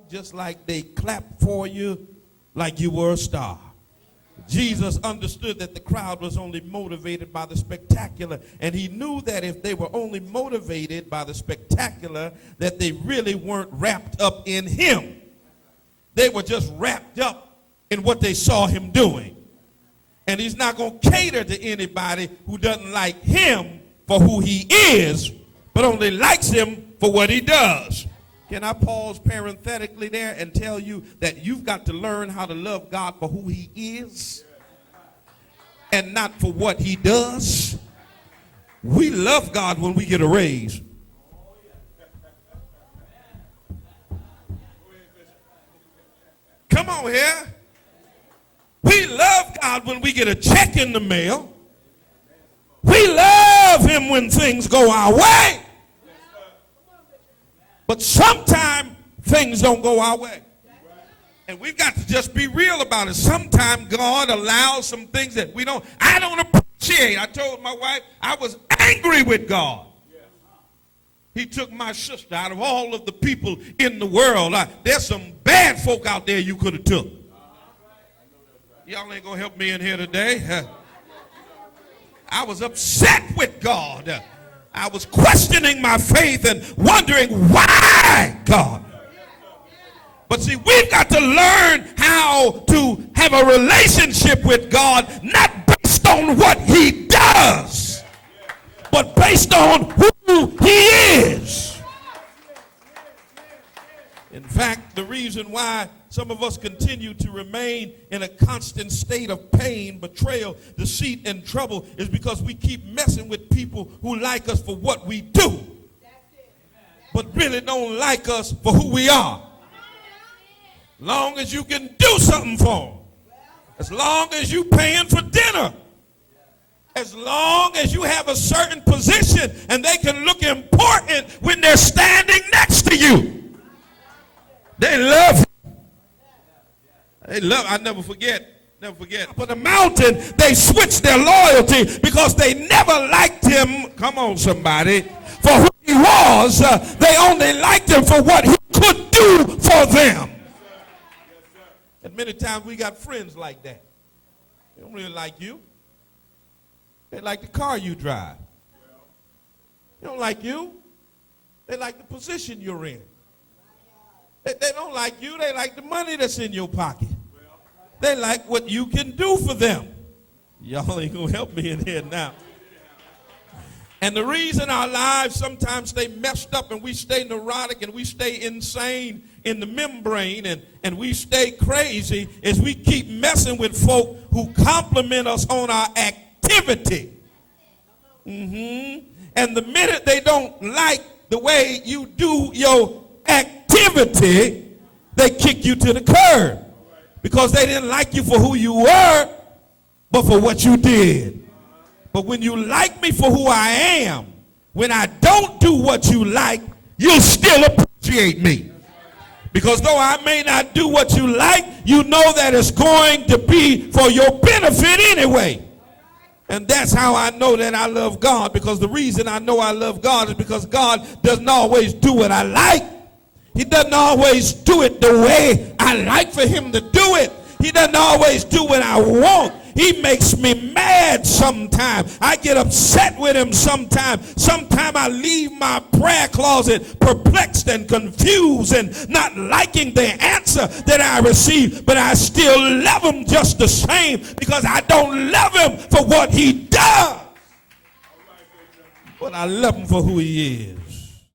just like they clap for you like you were a star. Jesus understood that the crowd was only motivated by the spectacular, and he knew that if they were only motivated by the spectacular, that they really weren't wrapped up in him. They were just wrapped up in what they saw him doing. And he's not going to cater to anybody who doesn't like him for who he is, but only likes him for what he does. Can I pause parenthetically there and tell you that you've got to learn how to love God for who he is and not for what he does? We love God when we get a raise. Come on here. We love God when we get a check in the mail. We love him when things go our way. But sometimes things don't go our way. And we've got to just be real about it. Sometimes God allows some things that I don't appreciate. I told my wife I was angry with God. He took my sister out of all of the people in the world. There's some bad folk out there you could have took. Y'all ain't going to help me in here today. I was upset with God. I was questioning my faith and wondering why, God. But see, we've got to learn how to have a relationship with God, not based on what he does, but based on who he is. In fact, the reason why some of us continue to remain in a constant state of pain, betrayal, deceit, and trouble is because we keep messing with people who like us for what we do, but really don't like us for who we are. Long as you can do something for them, as long as you paying for dinner, as long as you have a certain position and they can look important when they're standing next to you, they love you. I never forget. Up on the mountain, they switched their loyalty because they never liked him. Come on, somebody. For who he was, they only liked him for what he could do for them. And many times we got friends like that. They don't really like you. They like the car you drive. They don't like you. They like the position you're in. They don't like you. They like the money that's in your pocket. They like what you can do for them. Y'all ain't going to help me in here now. And the reason our lives sometimes stay messed up and we stay neurotic and we stay insane in the membrane and we stay crazy is we keep messing with folk who compliment us on our activity. And the minute they don't like the way you do your activity, they kick you to the curb because they didn't like you for who you were, but for what you did. But when you like me for who I am, when I don't do what you like, you'll still appreciate me. Because though I may not do what you like, you know that it's going to be for your benefit anyway. And that's how I know that I love God, because the reason I know I love God is because God doesn't always do what I like. He doesn't always do it the way I like for him to do it. He doesn't always do what I want. He makes me mad sometimes. I get upset with him sometimes. Sometimes I leave my prayer closet perplexed and confused and not liking the answer that I receive. But I still love him just the same because I don't love him for what he does. But I love him for who he is.